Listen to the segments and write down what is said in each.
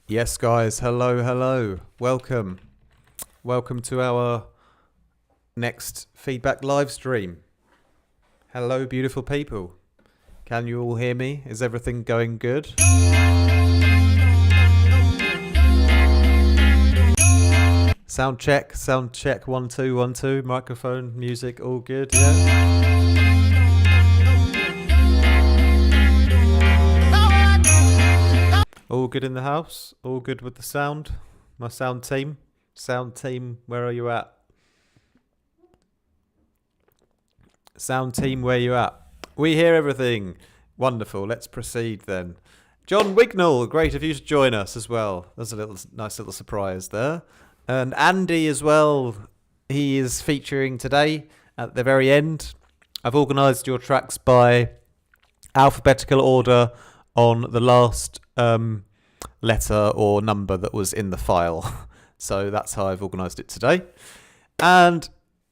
Yes, guys. Hello, hello. Welcome. Welcome to our next feedback live stream. Hello, beautiful people. Can you all hear me? Is everything going good? Sound check, 1 2 1 2. Microphone, music, all good, yeah? All good in the house? All good with the sound? My sound team? Sound team, where are you at? Sound team, where you at? We hear everything. Wonderful. Let's proceed then. John Wignall, great of you to join us as well. There's a nice little surprise there. And Andy as well. He is featuring today at the very end. I've organised your tracks by alphabetical order on the last letter or number that was in the file. So that's how I've organised it today. And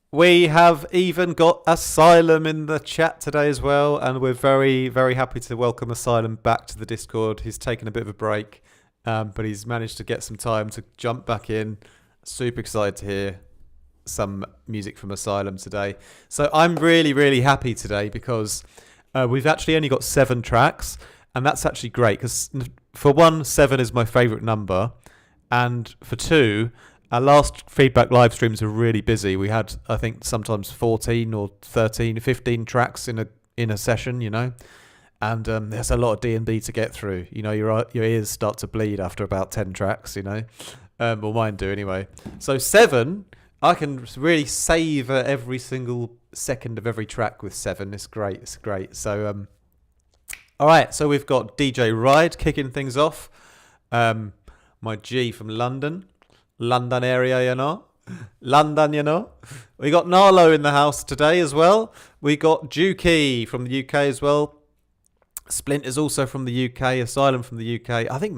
we have even got Asylum in the chat today as well. And we're very, very happy to welcome Asylum back to the Discord. He's taken a bit of a break, but he's managed to get some time to jump back in. Super excited to hear some music from Asylum today. So I'm really, really happy today because we've actually only got 7 tracks. And that's actually great because for 1, 7 is my favourite number. And for 2, our last feedback live streams were really busy. We had, I think, sometimes 14 or 13, 15 tracks in a session, you know. And there's a lot of DNB to get through. You know, your ears start to bleed after about 10 tracks, you know. Well, mine do anyway. So 7, I can really savour every single second of every track with 7. It's great. It's great. So, all right, so we've got DJ Ride kicking things off. My G from London area, you know. London, you know. We got Narlo in the house today as well. We got Dukey from the UK as well. Splint is also from the UK. Asylum from the UK. I think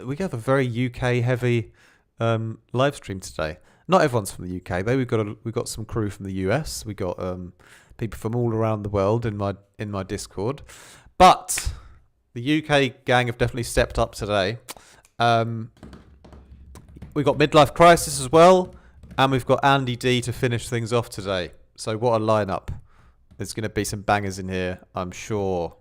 we have a very UK heavy live stream today. Not everyone's from the UK though. We've got some crew from the US. We got people from all around the world in my Discord, but the UK gang have definitely stepped up today. We've got Midlife Crisis as well, and we've got Andy D to finish things off today. So what a lineup! There's going to be some bangers in here, I'm sure.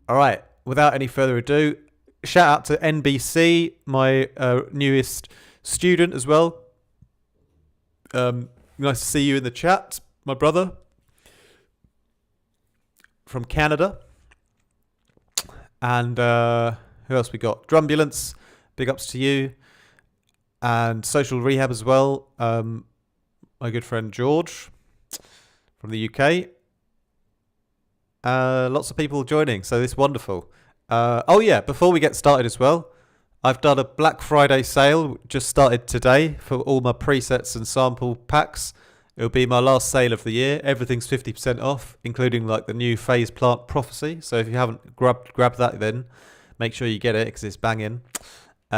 All right, without any further ado, shout out to NBC, my newest student as well. Nice to see you in the chat. My brother from Canada. And who else we got? Drumbulance, big ups to you. And Social Rehab as well. My good friend George from the UK. Lots of people joining, so this is wonderful. Oh yeah, before we get started as well, I've done a Black Friday sale, just started today for all my presets and sample packs. It'll be my last sale of the year. Everything's 50% off, including like the new Phase Plant Prophecy. So if you haven't grabbed that, then make sure you get it because it's banging.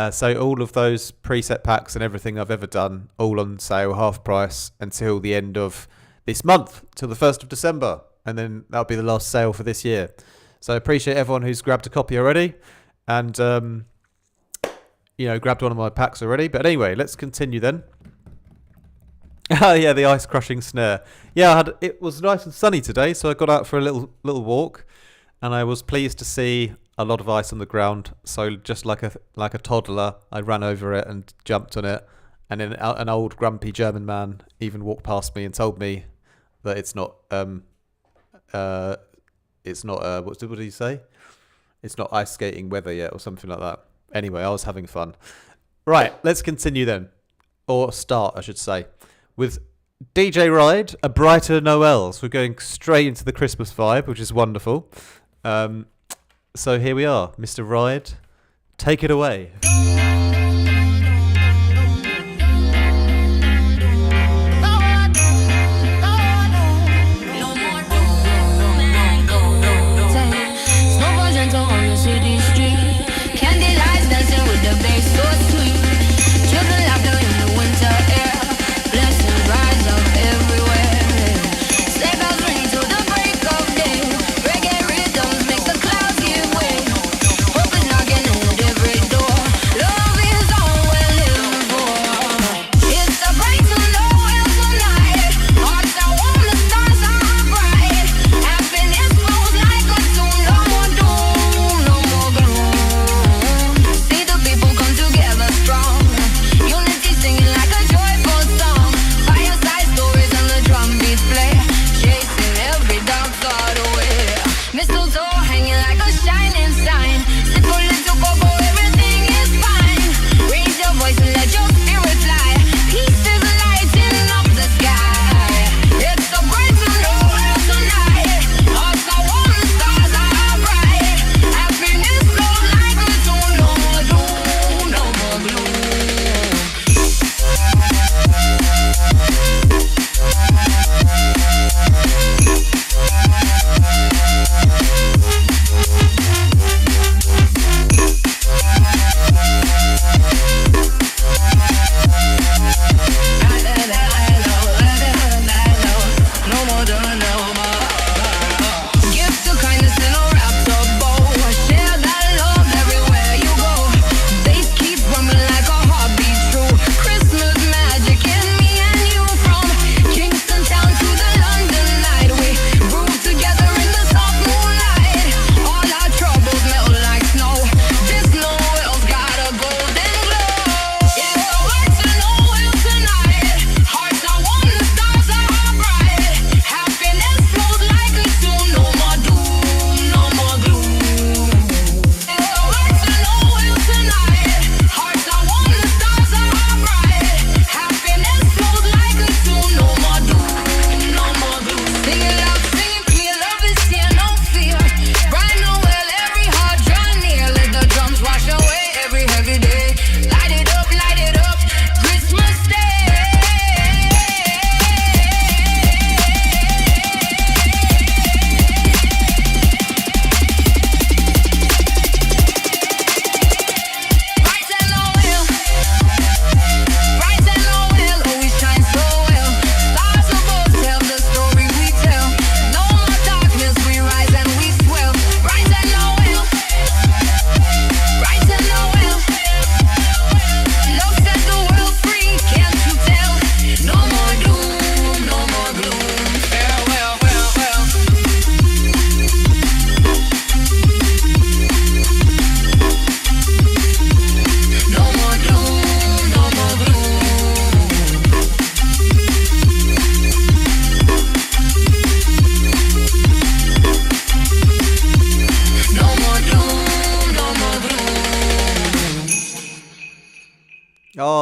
So all of those preset packs and everything I've ever done, all on sale, half price until the end of this month, till the 1st of December. And then that'll be the last sale for this year. So I appreciate everyone who's grabbed a copy already and, grabbed one of my packs already. But anyway, let's continue then. Oh yeah, the ice crushing snare. Yeah, it was nice and sunny today, so I got out for a little walk, and I was pleased to see a lot of ice on the ground. So just like a toddler, I ran over it and jumped on it, and then an old grumpy German man even walked past me and told me that it's not what did he say? It's not ice skating weather yet or something like that. Anyway, I was having fun. Right, let's continue then, or start, I should say, with DJ Ride, A Brighter Noel. So we're going straight into the Christmas vibe, which is wonderful. So here we are, Mr. Ride, take it away. Hoping I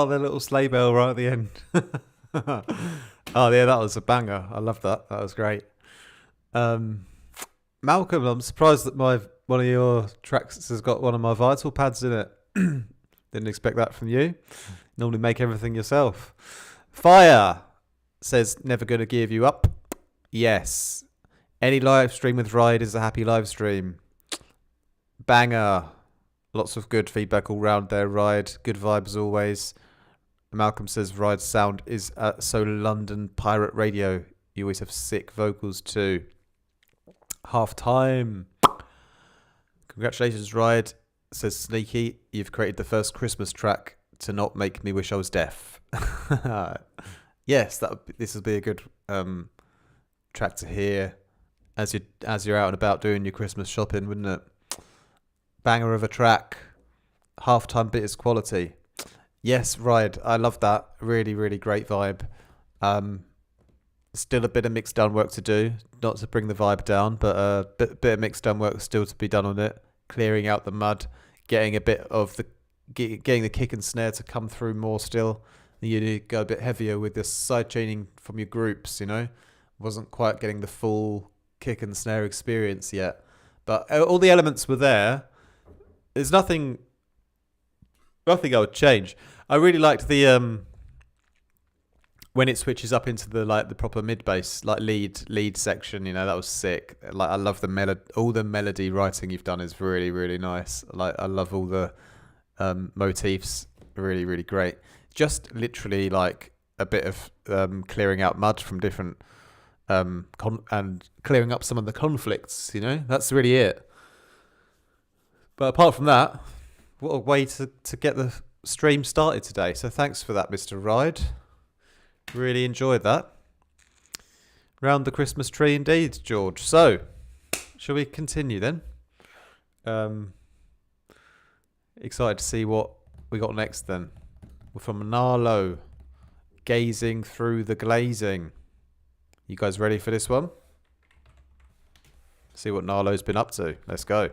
Oh, the little sleigh bell right at the end. Oh, yeah, that was a banger. I love that. That was great. Malcolm, I'm surprised that one of your tracks has got one of my vital pads in it. Didn't expect that from you. Normally make everything yourself. Fire says, never going to give you up. Yes. Any live stream with Ride is a happy live stream. Banger. Lots of good feedback all round there, Ride. Good vibes always. Malcolm says Ride's sound is so London pirate radio. You always have sick vocals too. Half time. Congratulations, Ride. Says Sneaky. You've created the first Christmas track to not make me wish I was deaf. Yes, this would be a good track to hear as you're out and about doing your Christmas shopping, wouldn't it? Banger of a track. Halftime bit is quality. Yes, Ride. I love that. Really, really great vibe. Still a bit of mixed down work to do, not to bring the vibe down, but a bit of mixed down work still to be done on it. Clearing out the mud, getting a bit of getting the kick and snare to come through more still. You need to go a bit heavier with the side chaining from your groups, Wasn't quite getting the full kick and snare experience yet. But all the elements were there. There's nothing I would change. I really liked the when it switches up into the proper mid bass, lead section, that was sick. I love the melody. All the melody writing you've done is really, really nice. I love all the motifs. Really, really great. Just literally a bit of clearing out mud from different and clearing up some of the conflicts. That's really it. But apart from that, what a way to get the stream started today. So thanks for that, Mr. Ride. Really enjoyed that. Round the Christmas tree indeed, George. So, shall we continue then? Excited to see what we got next then. We're from Narlo, Gazing Through the Glazing. You guys ready for this one? See what Narlo's been up to. Let's go.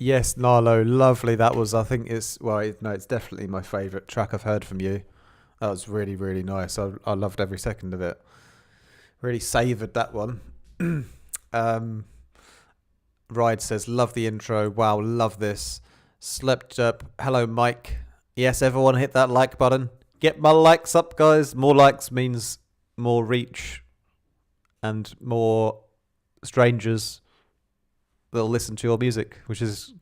Yes, Narlo, lovely. That was, I think it's definitely my favourite track I've heard from you. That was really, really nice. I loved every second of it. Really savoured that one. Ride says, love the intro. Wow, love this. Slept up. Hello, Mike. Yes, everyone hit that like button. Get my likes up, guys. More likes means more reach and more strangers that'll listen to your music, which is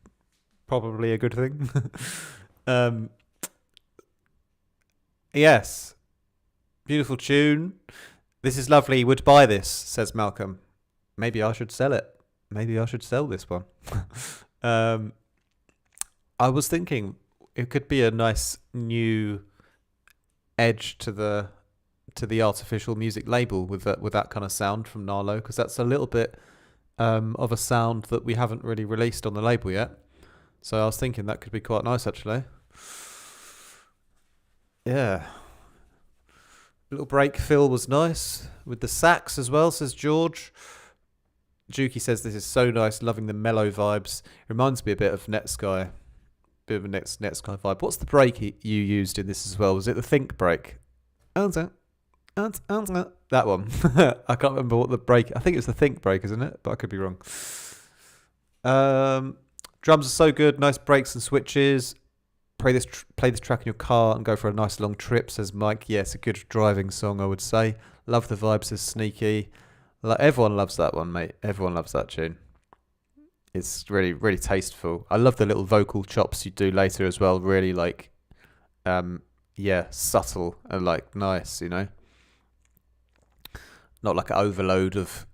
probably a good thing. Yes. Beautiful tune. This is lovely. Would buy this, says Malcolm. Maybe I should sell it. Maybe I should sell this one. I was thinking it could be a nice new edge to the artificial music label with that kind of sound from Narlo, because that's a little bit of a sound that we haven't really released on the label yet. So I was thinking that could be quite nice, actually. Yeah. Little break fill was nice with the sax as well, says George. Juki says this is so nice, loving the mellow vibes. Reminds me a bit of Netsky. Bit of a Netsky vibe. What's the break you used in this as well? Was it the think break? That one. I can't remember what the break. I think it's the think break, isn't it? But I could be wrong. Drums are so good. Nice breaks and switches. Play this track in your car and go for a nice long trip, says Mike. Yeah, it's a good driving song, I would say. Love the vibe, says Sneaky. Like, everyone loves that one, mate. Everyone loves that tune. It's really, really tasteful. I love the little vocal chops you do later as well. Really, like, subtle and, like, nice, you know? Not like an overload of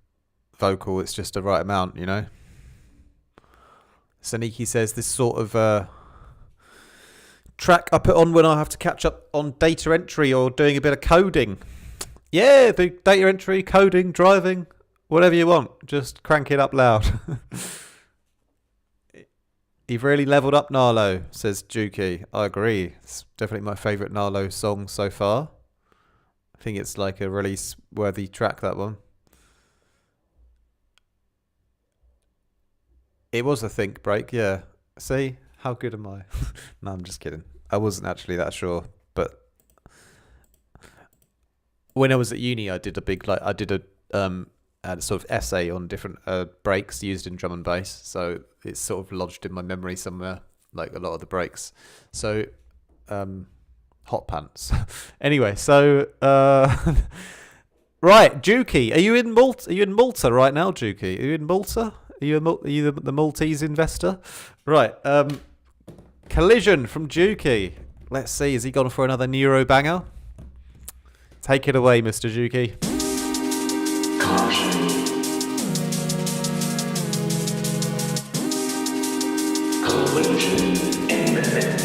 vocal. It's just the right amount, you know? Saniki says this sort of track I put on when I have to catch up on data entry or doing a bit of coding. Yeah, the data entry, coding, driving, whatever you want. Just crank it up loud. You've really leveled up, Narlo, says Juki. I agree. It's definitely my favourite Narlo song so far. I think it's like a release-worthy track, that one. It was a think break, yeah. See? How good am I? No, I'm just kidding. I wasn't actually that sure, but when I was at uni, I did a sort of essay on different breaks used in drum and bass. So it's sort of lodged in my memory somewhere, like a lot of the breaks. So, hot pants. Anyway, so right, Juki, are you in Malta? Are you in Malta right now, Juki? Are you in Malta? Are you the Maltese investor? Right. Collision from Juki. Let's see, has he gone for another Neuro banger? Take it away, Mr. Juki. Caution. Collision imminent.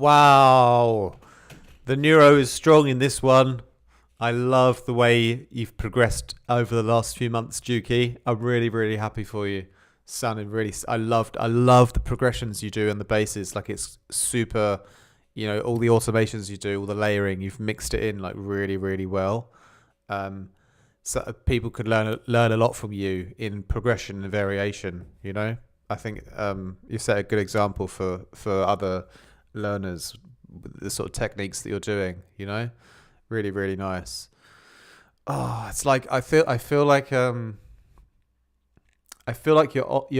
Wow. The neuro is strong in this one. I love the way you've progressed over the last few months, Dukey. I'm really, really happy for you. Sounding really, I love the progressions you do on the basses. Like it's super, all the automations you do, all the layering, you've mixed it in like really, really well. So people could learn a lot from you in progression and variation. I think you set a good example for other learners, the sort of techniques that you're doing. Really, really nice. Oh, it's like I feel like you're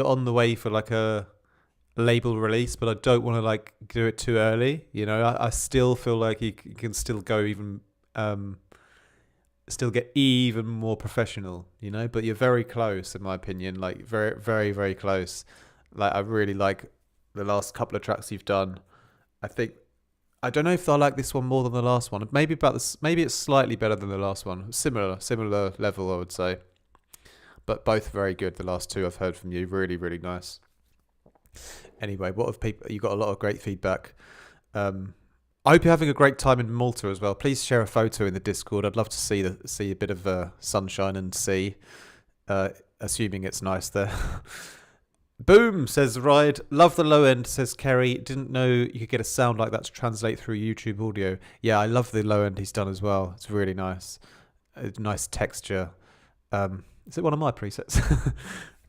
on the way for like a label release, but I don't want to like do it too early. I still feel like you can still go even still get even more professional. But you're very close in my opinion. Like very, very, very close. Like I really like the last couple of tracks you've done. I don't know if I like this one more than the last one. Maybe it's slightly better than the last one. Similar level, I would say. But both very good. The last two I've heard from you, really, really nice. Anyway, what have people? You got a lot of great feedback. I hope you're having a great time in Malta as well. Please share a photo in the Discord. I'd love to see a bit of sunshine and sea. Assuming it's nice there. Boom, says Ride. Love the low end, says Kerry. Didn't know you could get a sound like that to translate through YouTube audio. Yeah, I love the low end he's done as well. It's really nice. A nice texture. Is it one of my presets?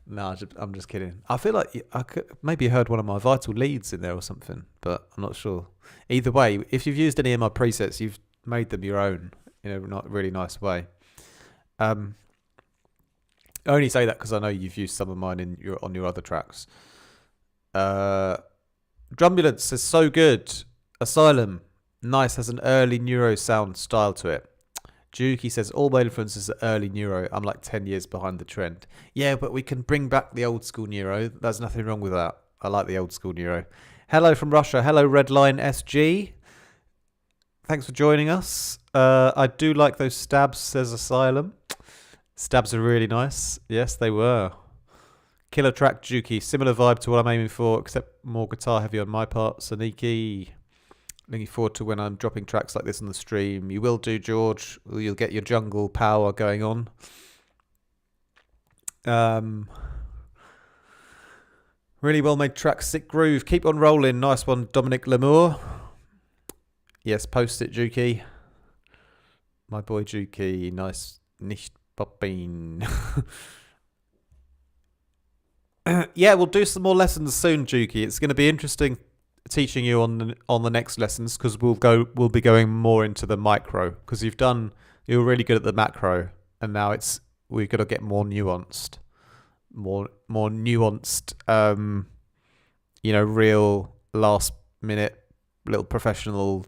No, I'm just kidding. I feel like I could maybe heard one of my vital leads in there or something, but I'm not sure. Either way, if you've used any of my presets, you've made them your own in a not really nice way. I only say that because I know you've used some of mine on your other tracks. Drumbulance says so good. Asylum, nice, has an early neuro sound style to it. Juki says all my influences are early neuro. I'm like 10 years behind the trend. Yeah, but we can bring back the old school neuro. There's nothing wrong with that. I like the old school neuro. Hello from Russia. Hello Redline SG. Thanks for joining us. I do like those stabs, says Asylum. Stabs are really nice. Yes, they were. Killer track Juki. Similar vibe to what I'm aiming for, except more guitar heavy on my part. Soniki. Looking forward to when I'm dropping tracks like this on the stream. You will do, George. You'll get your jungle power going on. Really well made track. Sick groove. Keep on rolling. Nice one, Dominic Lamour. Yes, post it, Juki. My boy Juki. Nice. Nicht popping. Yeah, we'll do some more lessons soon, Juki. It's going to be interesting teaching you on the next lessons because we'll be going more into the micro because you're really good at the macro and now we've got to get more nuanced, real last minute little professional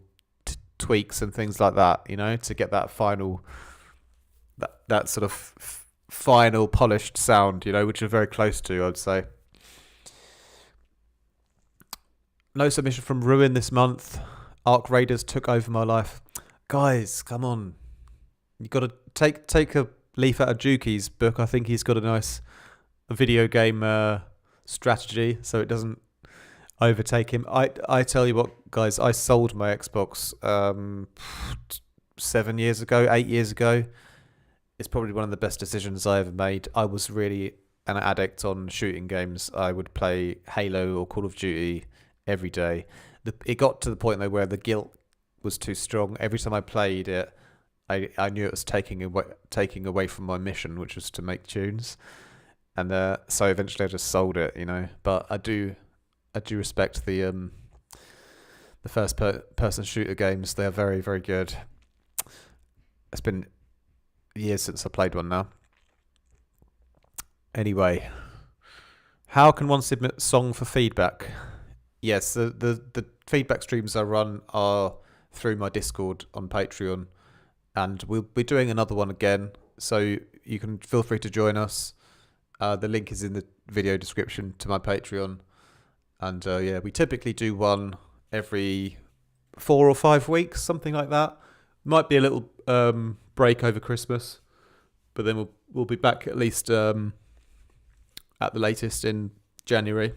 tweaks and things like that, to get that final that sort of final polished sound, which you're very close to, I'd say. No submission from Ruin this month. Arc Raiders took over my life. Guys, come on. You got to take a leaf out of Juki's book. I think he's got a nice video game strategy so it doesn't overtake him. I tell you what, guys, I sold my Xbox 8 years ago. It's probably one of the best decisions I ever made. I was really an addict on shooting games. I would play Halo or Call of Duty every day. It got to the point though where the guilt was too strong. Every time I played it, I knew it was taking away from my mission, which was to make tunes. And so eventually I just sold it, But I do respect the first person shooter games. They're very, very good. It's been years since I played one now. Anyway, how can one submit a song for feedback? Yes, the feedback streams I run are through my Discord on Patreon, and we'll be doing another one again, so you can feel free to join us. The link is in the video description to my Patreon, and we typically do one every 4 or 5 weeks, something like that. Might be a little break over Christmas, but then we'll be back at least at the latest in January.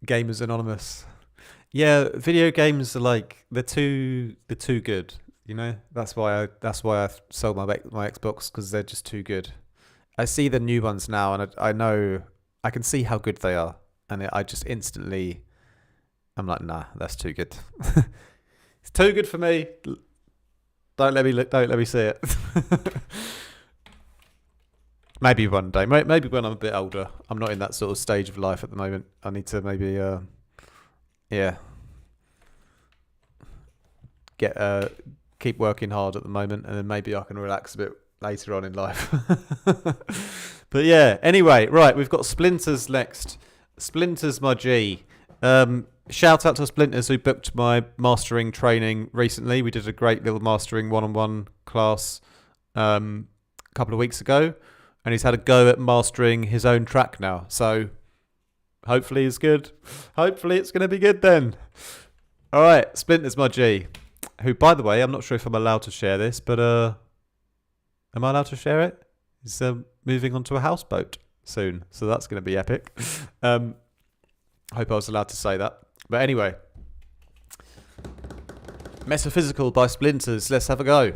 Gamers Anonymous. Yeah, video games are like they're too good. You know, that's why I sold my Xbox, because they're just too good. I see the new ones now, and I know I can see how good they are, and I just instantly, I'm like, nah, that's too good. It's too good for me. Don't let me see it. Maybe one day. Maybe when I'm a bit older. I'm not in that sort of stage of life at the moment. I need to maybe, yeah, keep working hard at the moment, and then maybe I can relax a bit later on in life. But yeah, anyway, right, we've got Splinters next. Splinters, my G. Shout out to Splinters, who booked my mastering training recently. We did a great little mastering one-on-one class a couple of weeks ago. And he's had a go at mastering his own track now. So hopefully it's good. Hopefully it's going to be good then. All right, Splinters, my G. Who, by the way, I'm not sure if I'm allowed to share this, but am I allowed to share it? He's moving onto a houseboat soon. So that's going to be epic. Hope I was allowed to say that. But anyway. Metaphysical by Splinters. Let's have a go.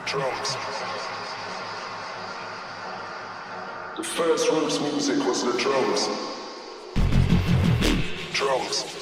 Drums. The first roots music was the drums. Drums.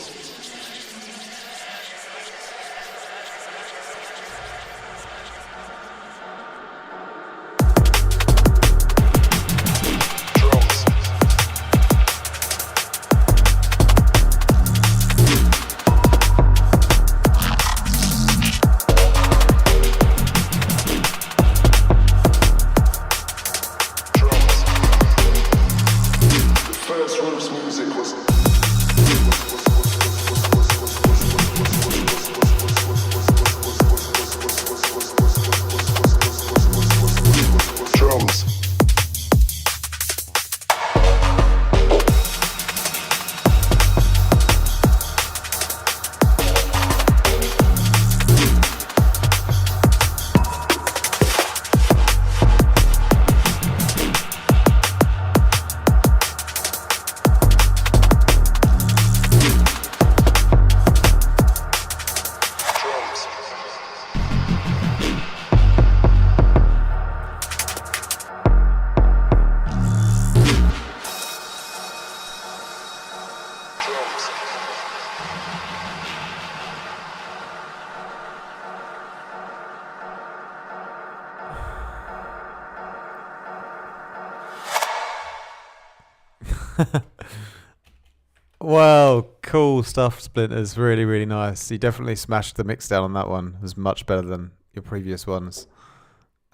Well, cool stuff, Splinters. Really, really nice. You definitely smashed the mix down on that one. It was much better than your previous ones.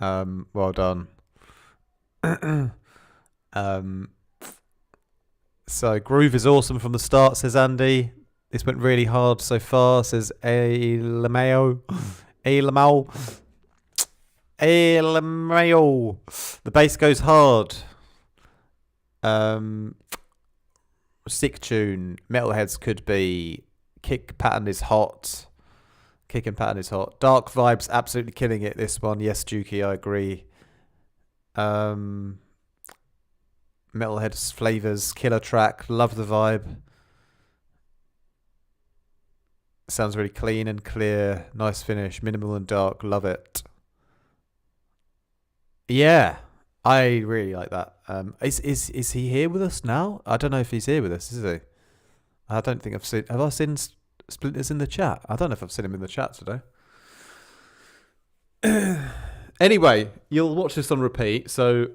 Well done. um, so groove is awesome from the start, says Andy. This went really hard so far, says A Lameo. A Lamau. A Lameo. The bass goes hard. Sick tune. Metalheads could be. Kick pattern is hot. Kick and pattern is hot. Dark vibes, absolutely killing it. This one, yes, Dukey, I agree. Metalheads flavors, killer track. Love the vibe. Sounds really clean and clear. Nice finish. Minimal and dark. Love it. Yeah, I really like that. Is he here with us now? I don't know if he's here with us, is he? I don't think I've seen. Have I seen Splinters in the chat? I don't know if I've seen him in the chat today. Anyway, you'll watch this on repeat. So,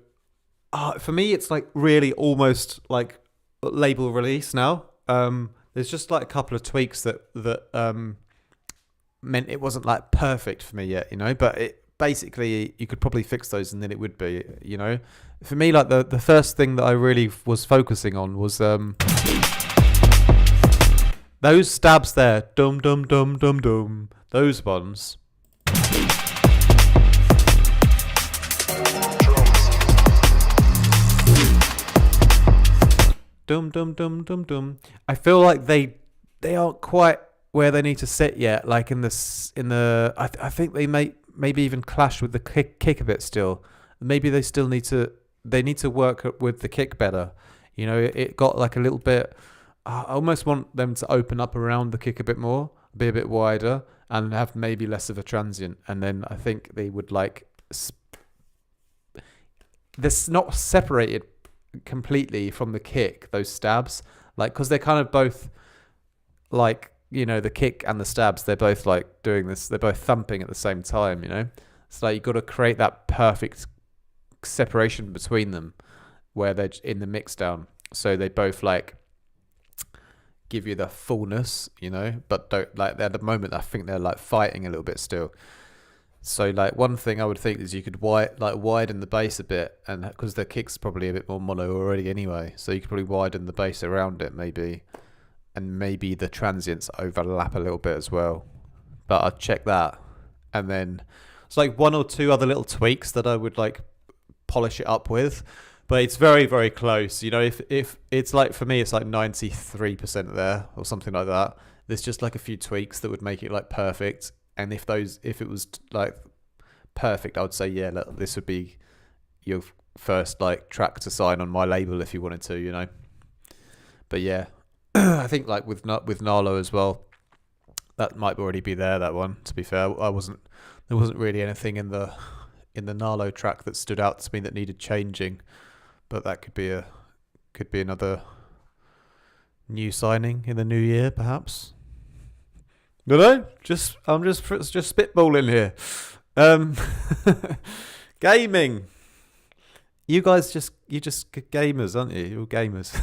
for me, it's like really almost like label release now. There's just like a couple of tweaks that meant it wasn't like perfect for me yet, you know. But it basically you could probably fix those, and then it would be, you know. For me, like the first thing that I really was focusing on was those stabs there, dum dum dum dum dum. Those ones. Dum dum dum dum dum. I feel like they aren't quite where they need to sit yet. Like I think they maybe even clash with the kick a bit still. Maybe they still need to work with the kick better. You know, it got like a little bit. I almost want them to open up around the kick a bit more, be a bit wider, and have maybe less of a transient. And then I think they would like. This not separated completely from the kick, those stabs, like, because they're kind of both like, you know, the kick and the stabs, they're both like doing this, they're both thumping at the same time, you know. It's like you got to create that perfect separation between them where they're in the mix down, so they both like give you the fullness, you know, but don't like, at the moment I think they're like fighting a little bit still. So like one thing I would think is you could widen the bass a bit, and because the kick's probably a bit more mono already anyway, so you could probably widen the bass around it maybe, and maybe the transients overlap a little bit as well. But I'd check that, and then it's like one or two other little tweaks that I would like polish it up with, but it's very, very close. You know, if it's like, for me it's like 93% there or something like that. There's just like a few tweaks that would make it like perfect. And if it was like perfect, I would say, yeah, look, this would be your first like track to sign on my label if you wanted to, you know. But yeah, I think like with Narlo as well, that might already be there. That one, to be fair, there wasn't really anything in the Narlo track that stood out to me that needed changing. But that could be another new signing in the new year, perhaps. No, I'm just spitballing here. Gaming. You guys just gamers, aren't you? You're gamers.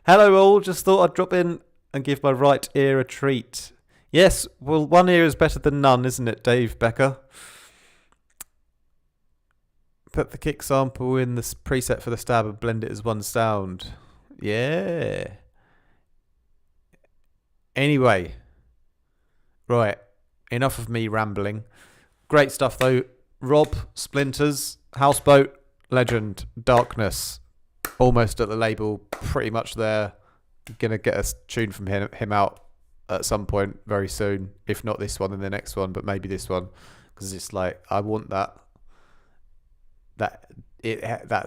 Hello all. Just thought I'd drop in and give my right ear a treat. Yes, well, one ear is better than none, isn't it, Dave Becker? Put the kick sample in the preset for the stab and blend it as one sound. Yeah. Anyway. Right, enough of me rambling. Great stuff though. Rob, Splinters, Houseboat, Legend, Darkness, almost at the label, pretty much there. Gonna get a tune from him out at some point very soon. If not this one, then the next one, but maybe this one, because it's like I want that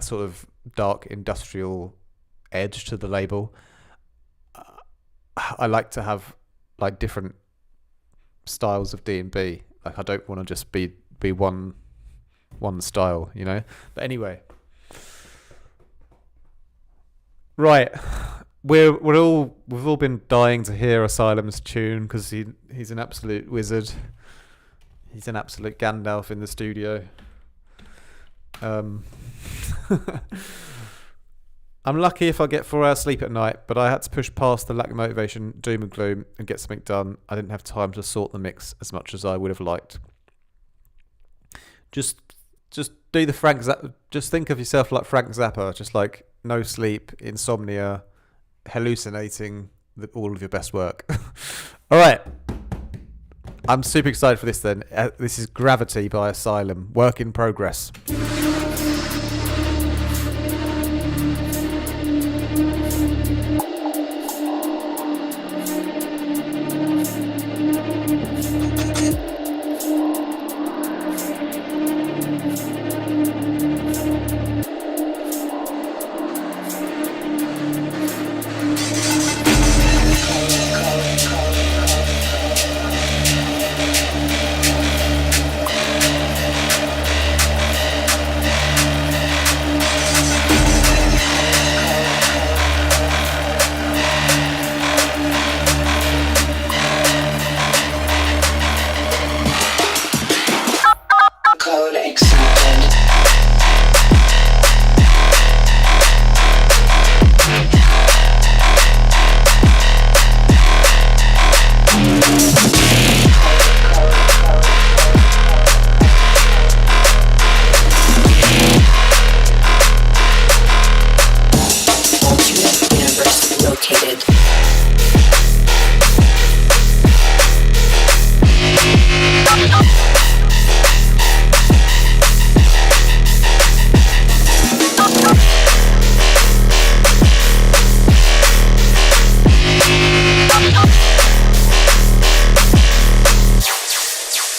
sort of dark industrial edge to the label. I like to have like different styles of DNB. Like I don't want to just be one style, you know. But anyway, right, we've all been dying to hear Asylum's tune because he's an absolute wizard. He's an absolute Gandalf in the studio. I'm lucky if I get 4 hours sleep at night, but I had to push past the lack of motivation, doom and gloom, and get something done. I didn't have time to sort the mix as much as I would have liked. Just do the Frank Zappa. Just think of yourself like Frank Zappa, just like no sleep, insomnia, hallucinating all of your best work. All right. I'm super excited for this then. This is Gravity by Asylum, work in progress.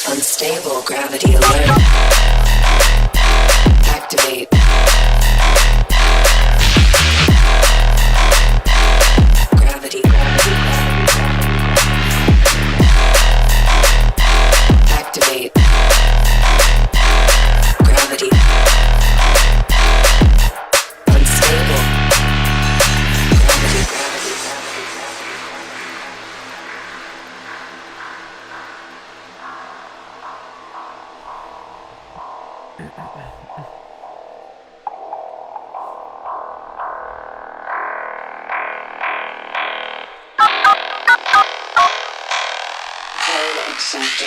Unstable gravity alert. Activate. Gravity. Activate. Gravity. Unstable. Gravity.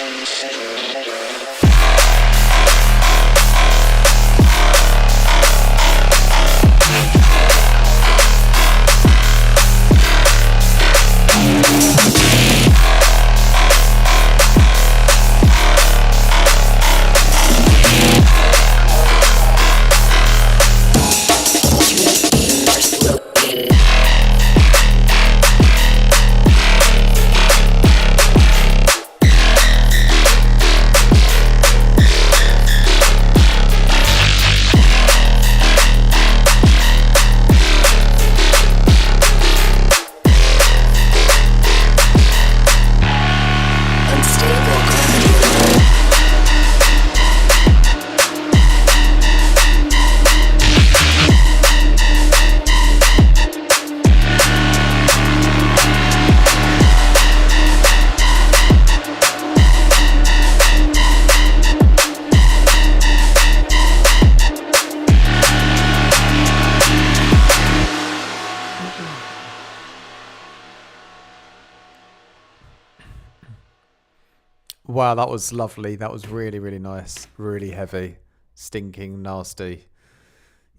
Wow, that was lovely. That was really, really nice. Really heavy, stinking, nasty.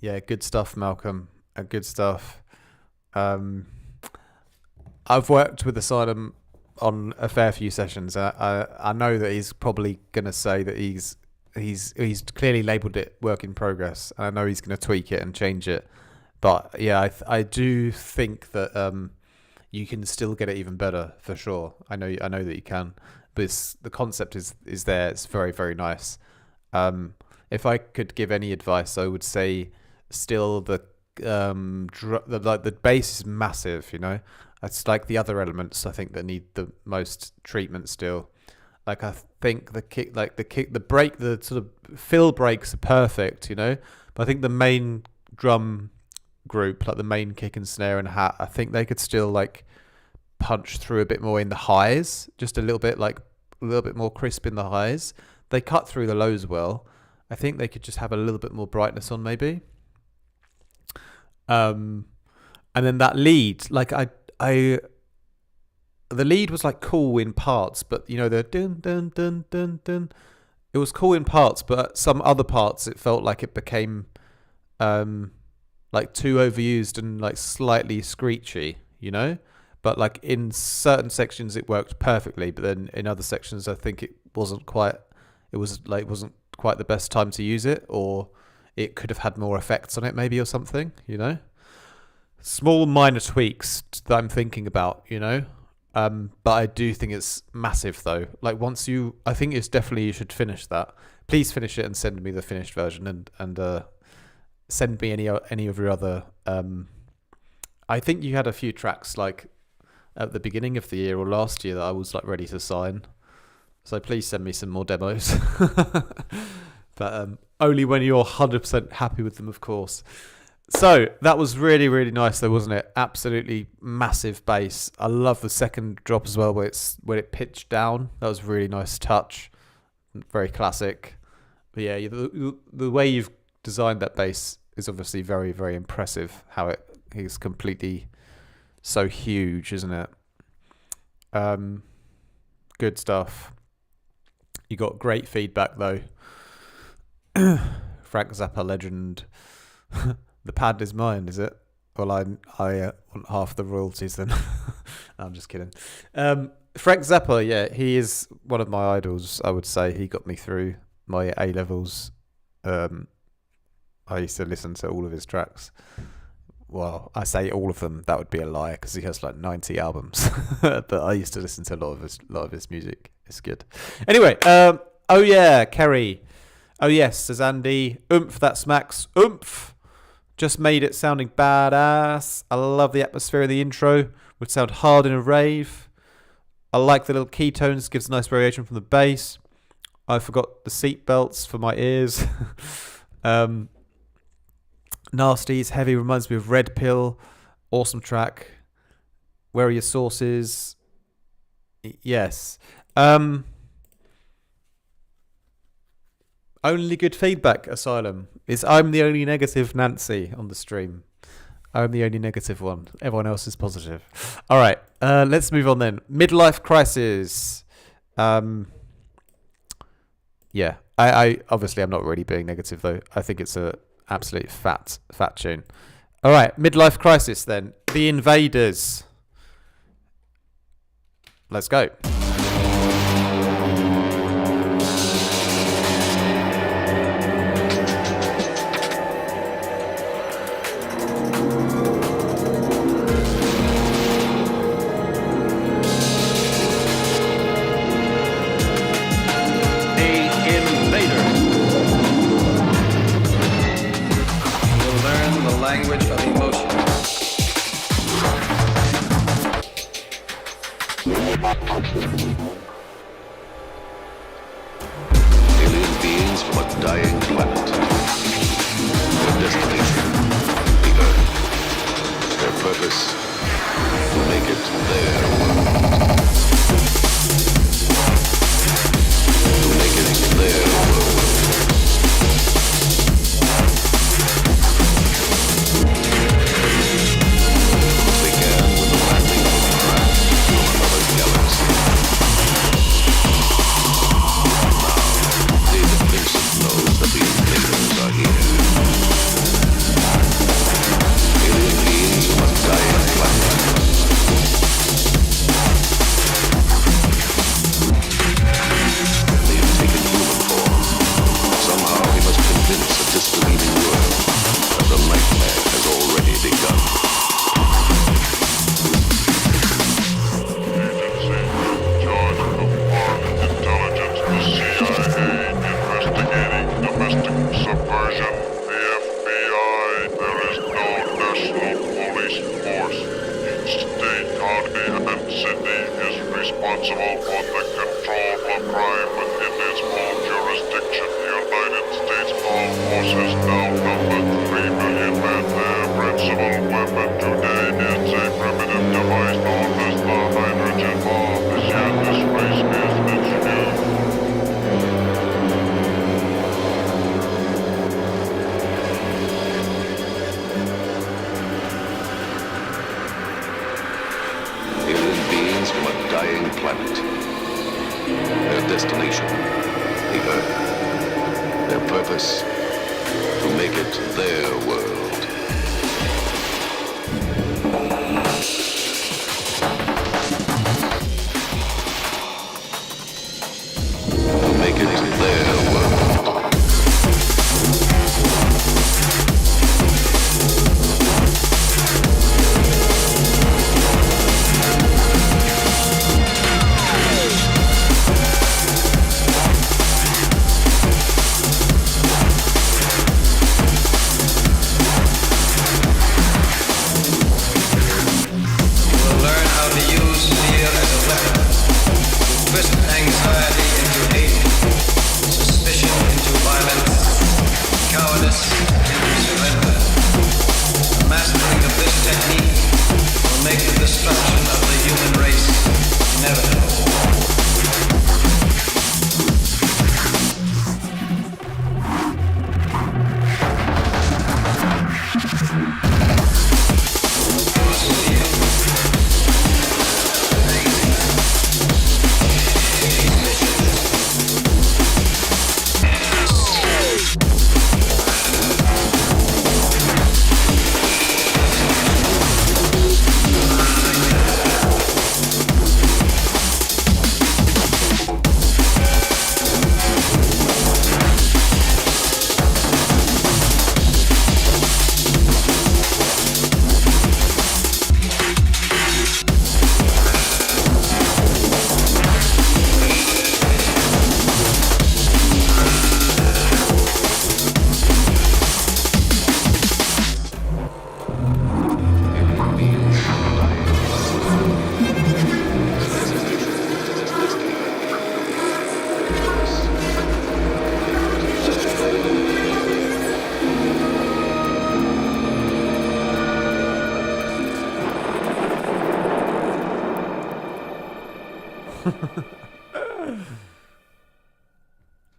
Yeah, good stuff, Malcolm. Good stuff. I've worked with Asylum on a fair few sessions. I know that he's probably gonna say that he's clearly labelled it work in progress. I know he's gonna tweak it and change it. But yeah, I do think that you can still get it even better for sure. I know that you can. But the concept is there. It's very, very nice. If I could give any advice, I would say still the bass is massive. You know, it's like the other elements I think that need the most treatment still. Like I think the break, the sort of fill breaks are perfect. You know, but I think the main drum group, like the main kick and snare and hat, I think they could still like punch through a bit more in the highs, just a little bit more crisp in the highs. They cut through the lows well. I think they could just have a little bit more brightness on maybe. And then that lead, like the lead was like cool in parts, but you know the dun dun dun dun dun. It was cool in parts, but at some other parts it felt like it became like too overused and like slightly screechy, you know. But like in certain sections it worked perfectly, but then in other sections I think it wasn't quite. It wasn't quite the best time to use it, or it could have had more effects on it maybe or something, you know. Small minor tweaks that I'm thinking about, you know. But I do think it's massive though. Like I think it's definitely you should finish that. Please finish it and send me the finished version, and send me any of your other. I think you had a few tracks like at the beginning of the year or last year that I was like ready to sign. So please send me some more demos. But only when you're 100% happy with them, of course. So that was really, really nice though, wasn't it? Absolutely massive bass. I love the second drop as well, where it pitched down. That was a really nice touch. Very classic. But yeah, the way you've designed that bass is obviously very, very impressive. How it is completely so huge, isn't it? Good stuff. You got great feedback though. Frank Zappa legend. The pad is mine, is it? Well, I want half the royalties then. No, I'm just kidding. Frank Zappa, yeah, he is one of my idols, I would say. He got me through my A-levels. I used to listen to all of his tracks. Well, I say all of them. That would be a lie because he has like 90 albums. But I used to listen to a lot of his music. It's good. Anyway, oh yeah, Kerry. Oh yes, says Andy. Oomph, that smacks. Oomph. Just made it sounding badass. I love the atmosphere of the intro. Would sound hard in a rave. I like the little keytones. Gives a nice variation from the bass. I forgot the seat belts for my ears. Nasty's heavy reminds me of Red Pill. Awesome track. Where are your sources? Yes. Only good feedback, Asylum. I'm the only negative Nancy on the stream. I'm the only negative one. Everyone else is positive. All right, let's move on then. Midlife Crisis. Yeah, I obviously I'm not really being negative though. I think it's a absolute fat tune. All right, Midlife Crisis then. The Invaders. Let's go. Alien beings from a dying planet. Their destination, the Earth. Their purpose, to make it their world. To make it their world. Began with the landing of a craft from another galaxy. David Vincent knows that the invaders are here. Alien beings from a dying planet. Their purpose, to make it their world. To make it their world.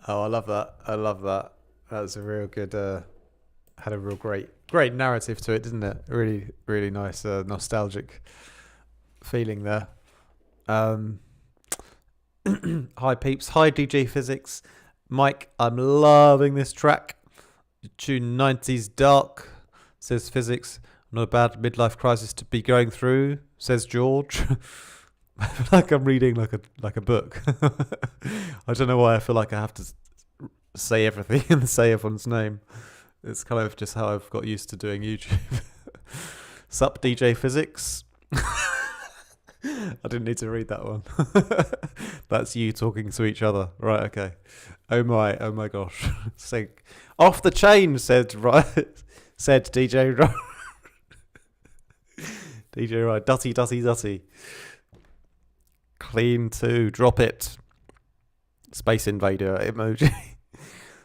Oh, I love that. I love that. That was a real good, had a real great narrative to it, didn't it? Really, really nice, nostalgic feeling there. Hi, peeps. Hi, DJ Physics. Mike, I'm loving this track. Tune 90s Dark, says Physics. Not a bad midlife crisis to be going through, says George. I feel like I'm reading like a book. I don't know why I feel like I have to say everything and say everyone's name. It's kind of just how I've got used to doing YouTube. Sup, DJ Physics. I didn't need to read that one. That's you talking to each other. Right, okay. Oh my gosh. Say, off the chain, said DJ Right. DJ Right. Dutty. Clean too. Drop it. Space Invader emoji.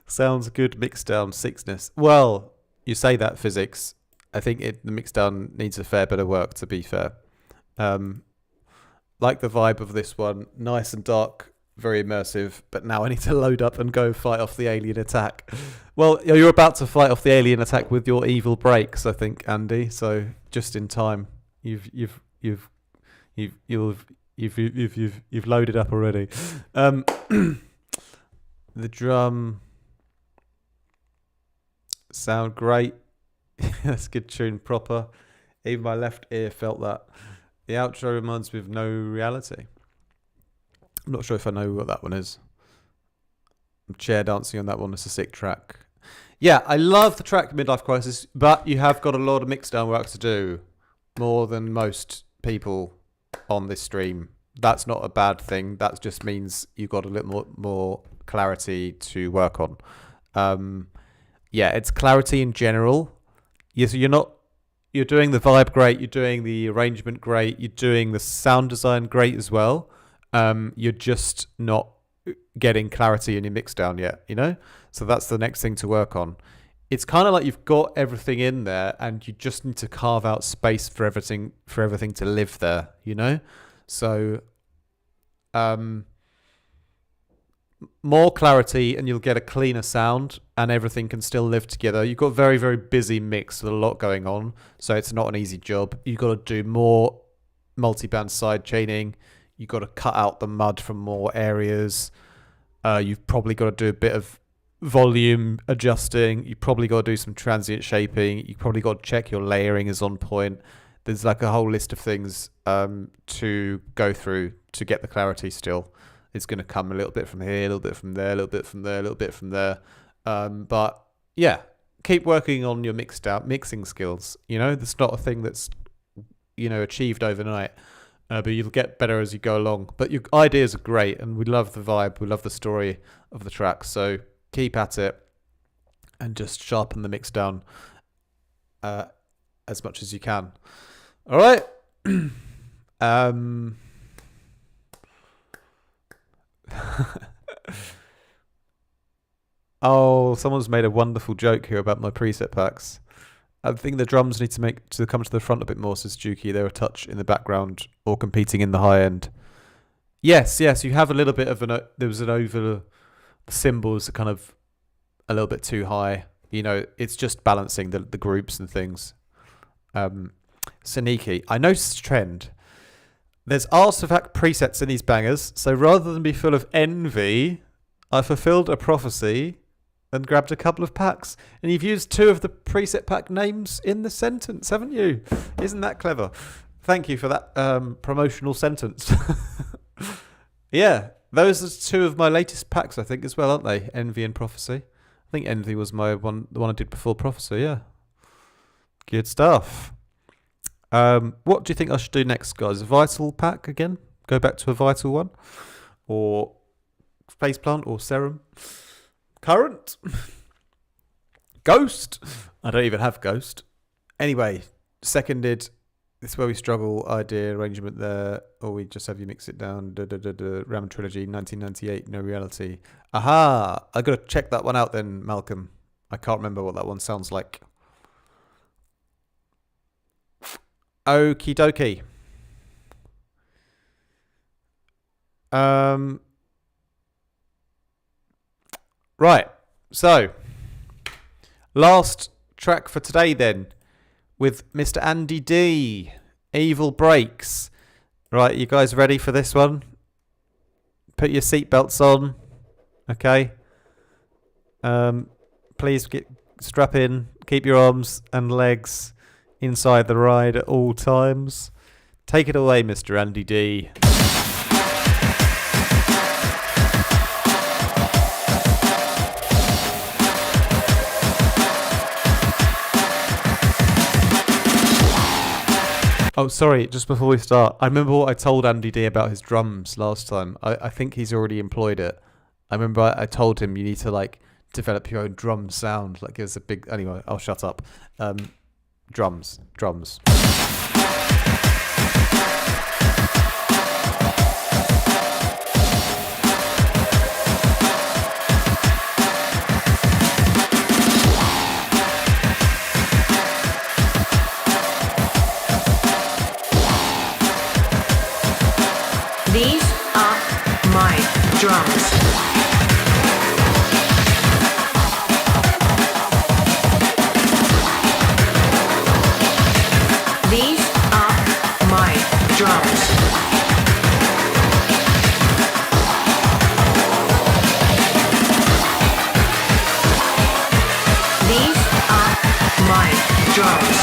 Sounds good. Mixdown sickness. Well, you say that, Physics. I think the mixdown needs a fair bit of work, to be fair. Like the vibe of this one. Nice and dark. Very immersive. But now I need to load up and go fight off the alien attack. Well, you're about to fight off the alien attack with your evil brakes, I think, Andy. So just in time. You've loaded up already. The drum sound great. That's a good tune, proper. Even my left ear felt that. The outro reminds me of No Reality. I'm not sure if I know what that one is. I'm chair dancing on that one. It's a sick track. Yeah, I love the track Midlife Crisis, but you have got a lot of mixdown work to do. More than most people on this stream. That's not a bad thing. That just means you've got a little more clarity to work on. Yeah, it's clarity in general. Yes, you're doing the vibe great, you're doing the arrangement great, you're doing the sound design great as well. You're just not getting clarity in your mixdown yet, you know? So that's the next thing to work on. It's kind of like you've got everything in there and you just need to carve out space for everything to live there, you know? So more clarity and you'll get a cleaner sound and everything can still live together. You've got a very, very busy mix with a lot going on, so it's not an easy job. You've got to do more multi-band side chaining. You've got to cut out the mud from more areas. You've probably got to do a bit of volume adjusting. You probably got to do some transient shaping. You probably got to check your layering is on point. There's like a whole list of things to go through to get the clarity still. It's going to come a little bit from here, a little bit from there, a little bit from there, a little bit from there. But yeah, keep working on your mixing skills. You know, that's not a thing that's, you know, achieved overnight. But you'll get better as you go along. But your ideas are great, and we love the vibe. We love the story of the track. So keep at it and just sharpen the mix down as much as you can. All right. Oh, someone's made a wonderful joke here about my preset packs. I think the drums need to come to the front a bit more, says Juki. They're a touch in the background or competing in the high end. Yes, you have a little bit of there was an over the cymbals are kind of a little bit too high. You know, it's just balancing the groups and things. Saniki, I noticed a trend. There's artifact presets in these bangers, so rather than be full of envy, I fulfilled a prophecy and grabbed a couple of packs. And you've used 2 of the preset pack names in the sentence, haven't you? Isn't that clever? Thank you for that promotional sentence. Yeah, those are 2 of my latest packs, I think, as well, aren't they? Envy and Prophecy. I think Envy was the one I did before Prophecy, yeah. Good stuff. What do you think I should do next, guys? A Vital pack again? Go back to a Vital one? Or Faceplant or Serum? Current? Ghost? I don't even have Ghost. Anyway, seconded. This is where we struggle. Idea, arrangement there. Or we just have you mix it down. Ram Trilogy, 1998, No Reality. Aha! I got to check that one out then, Malcolm. I can't remember what that one sounds like. Okie dokie. Right, so last track for today then, with Mr. Andy D, Evil Breaks. Right, you guys ready for this one? Put your seatbelts on, okay? Please strap in, keep your arms and legs inside the ride at all times. Take it away, Mr. Andy D. Oh, sorry, just before we start, I remember what I told Andy D about his drums last time. I think he's already employed it. I remember I told him you need to, like, develop your own drum sound. Like, it's a big... Anyway, I'll shut up. Drums. These are my drums. These are my drums. These are my drums.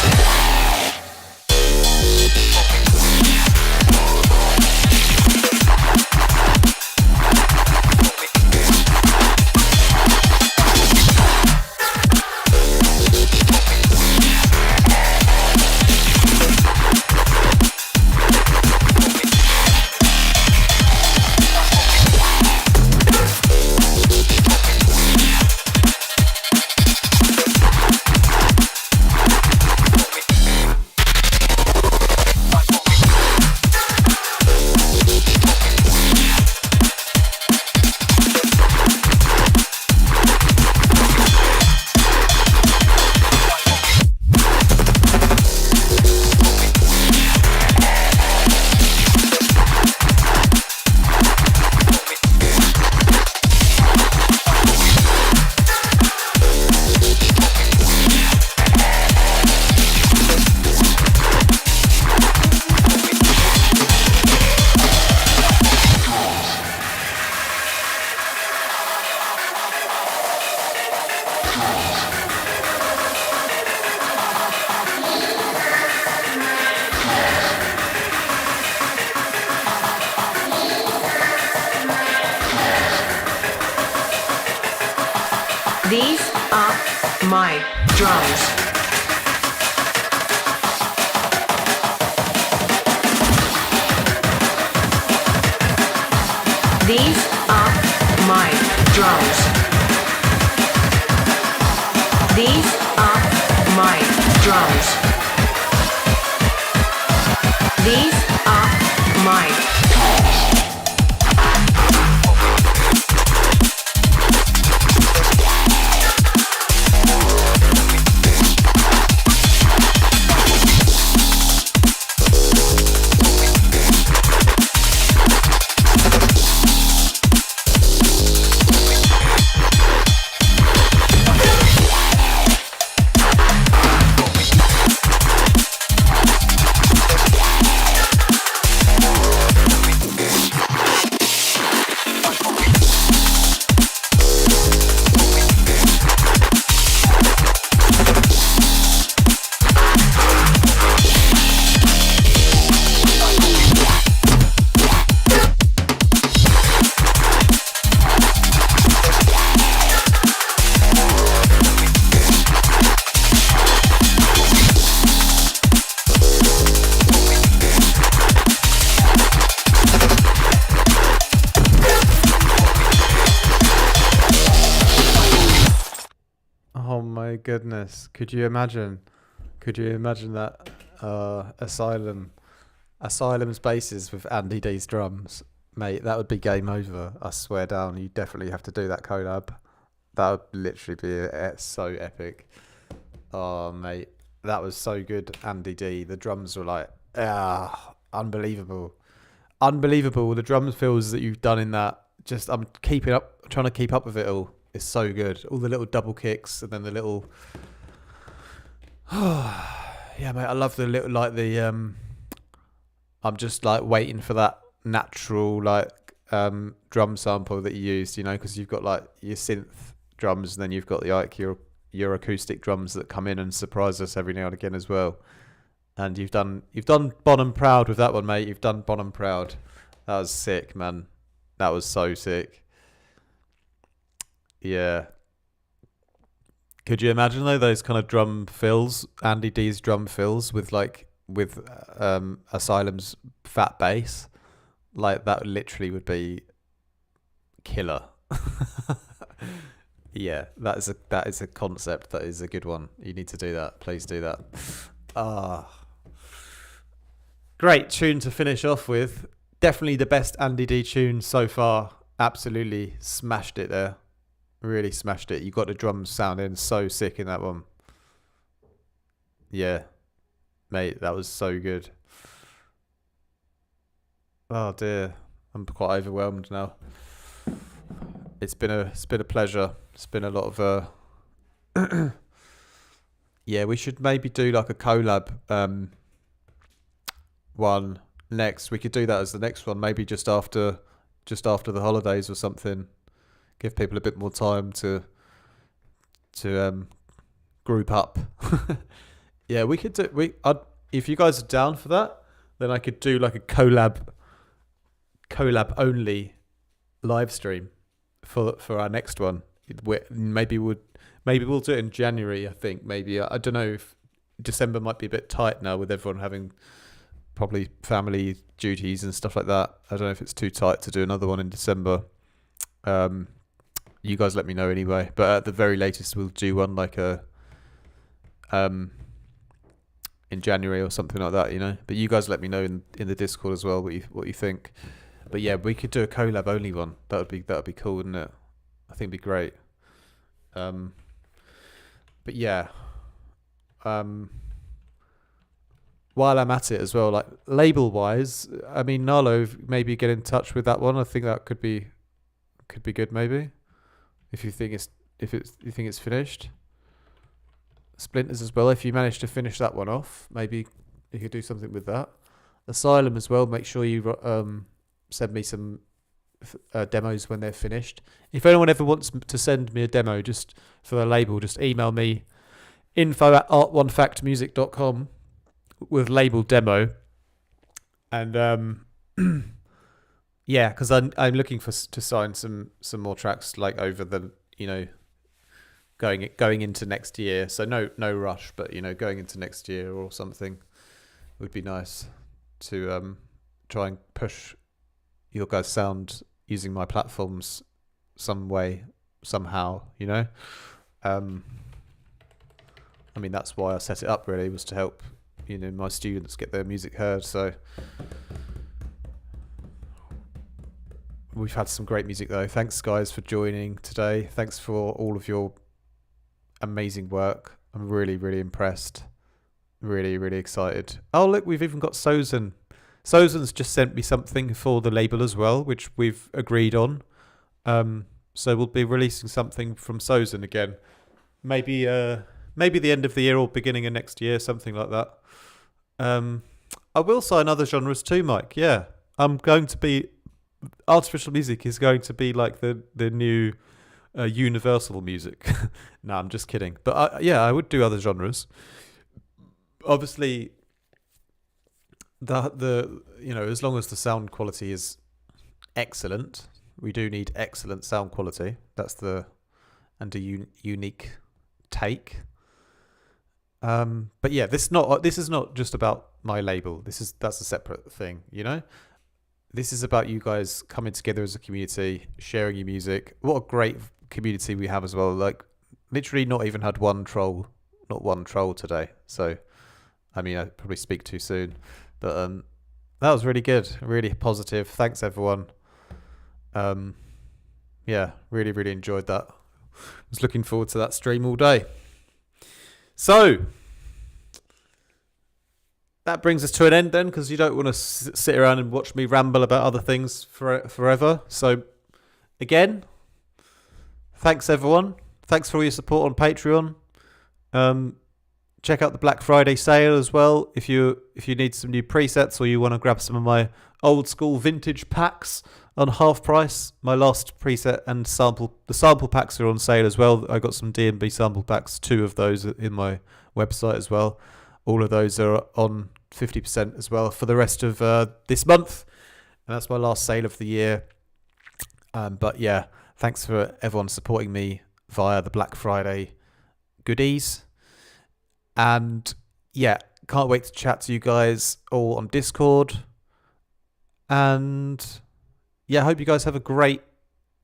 These are my drums. These are my drums. These are my drums. These are my Oh my goodness. Could you imagine? Could you imagine that Asylum's basses with Andy D's drums? Mate, that would be game over. I swear down, you definitely have to do that collab. That would literally be so epic. Oh mate, that was so good, Andy D. The drums were like, unbelievable. Unbelievable. The drum fills that you've done in that. Just I'm trying to keep up with it all. It's so good. All the little double kicks and then the little yeah, mate, I love the little I'm just like waiting for that natural drum sample that you used, because you've got like your synth drums and then you've got your acoustic drums that come in and surprise us every now and again as well. And you've done Bonham proud with that one, mate. You've done Bonham proud. That was sick, man. That was so sick. Yeah. Could you imagine though those kind of drum fills, Andy D's drum fills with Asylum's fat bass? Like that literally would be killer. Yeah, that is a concept. That is a good one. You need to do that. Please do that. Great tune to finish off with. Definitely the best Andy D tune so far. Absolutely smashed it there. Really smashed it. You got the drums sounding so sick in that one. Yeah, mate, that was so good. Oh dear, I'm quite overwhelmed now. It's been a pleasure. It's been a lot of yeah, we should maybe do like a collab one next. We could do that as the next one, maybe just after the holidays or something. Give people a bit more time to group up. Yeah, we could do. If you guys are down for that, then I could do like a collab only live stream for our next one. Maybe we'll do it in January. I think maybe I don't know if December might be a bit tight now with everyone having probably family duties and stuff like that. I don't know if it's too tight to do another one in December. You guys let me know anyway. But at the very latest, we'll do one like in January or something like that, But you guys let me know in the Discord as well what you think. But yeah, we could do a collab only one. That would be cool, wouldn't it? I think it'd be great. But yeah. While I'm at it as well, like label wise, I mean Nalo, maybe get in touch with that one. I think that could be good maybe. If you think it's finished. Splinters as well, if you manage to finish that one off, maybe you could do something with that. Asylum as well, make sure you send me some demos when they're finished. If anyone ever wants to send me a demo just for the label, just email me info@artonefactmusic.com with label demo. And yeah, because I'm looking to sign some more tracks like over the going into next year. So no rush, but going into next year or something would be nice to try and push your guys' sound using my platforms some way, somehow. I mean, that's why I set it up, really, was to help my students get their music heard. So we've had some great music, though. Thanks, guys, for joining today. Thanks for all of your amazing work. I'm really, really impressed. Really, really excited. Oh, look, we've even got Sozan. Sozan's just sent me something for the label as well, which we've agreed on. So we'll be releasing something from Sozan again. Maybe the end of the year or beginning of next year, something like that. I will sign other genres too, Mike. Yeah, I'm going to be... Artificial music is going to be like the new universal music. No, I'm just kidding. But I would do other genres. Obviously, the as long as the sound quality is excellent, we do need excellent sound quality. That's a unique take. But yeah, this is not just about my label. That's a separate thing. This is about you guys coming together as a community, sharing your music. What a great community we have as well. Like, literally not even had not one troll today. So, I mean, I probably speak too soon. But that was really good, really positive. Thanks, everyone. Yeah, really, really enjoyed that. Was looking forward to that stream all day. So, that brings us to an end then, because you don't want to sit around and watch me ramble about other things forever. So, again, thanks everyone. Thanks for all your support on Patreon. Check out the Black Friday sale as well if you need some new presets or you want to grab some of my old school vintage packs on half price. My last preset and the sample packs are on sale as well. I got some DNB sample packs, 2 of those in my website as well. All of those are on 50% as well for the rest of this month. And that's my last sale of the year. But yeah, thanks for everyone supporting me via the Black Friday goodies. And yeah, can't wait to chat to you guys all on Discord. And yeah, I hope you guys have a great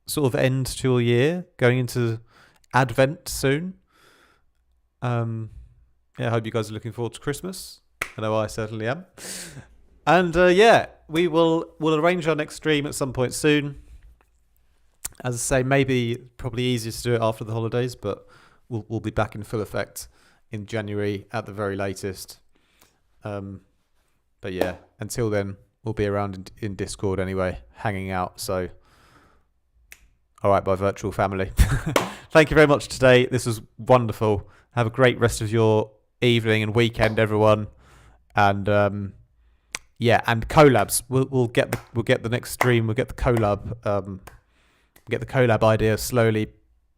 sort of end to your year, going into Advent soon. Yeah, I hope you guys are looking forward to Christmas. I know I certainly am. And yeah, we'll arrange our next stream at some point soon. As I say, probably easier to do it after the holidays, but we'll be back in full effect in January at the very latest. But yeah, until then, we'll be around in Discord anyway, hanging out. So, all right, my virtual family. Thank you very much today. This was wonderful. Have a great rest of your evening and weekend, everyone. And yeah, and collabs. We'll get the next stream. We'll get the collab. Get the collab idea. Slowly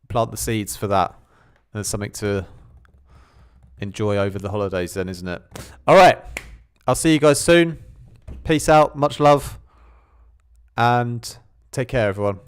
plant the seeds for that. There's something to enjoy over the holidays, then, isn't it? All right. I'll see you guys soon. Peace out. Much love. And take care, everyone.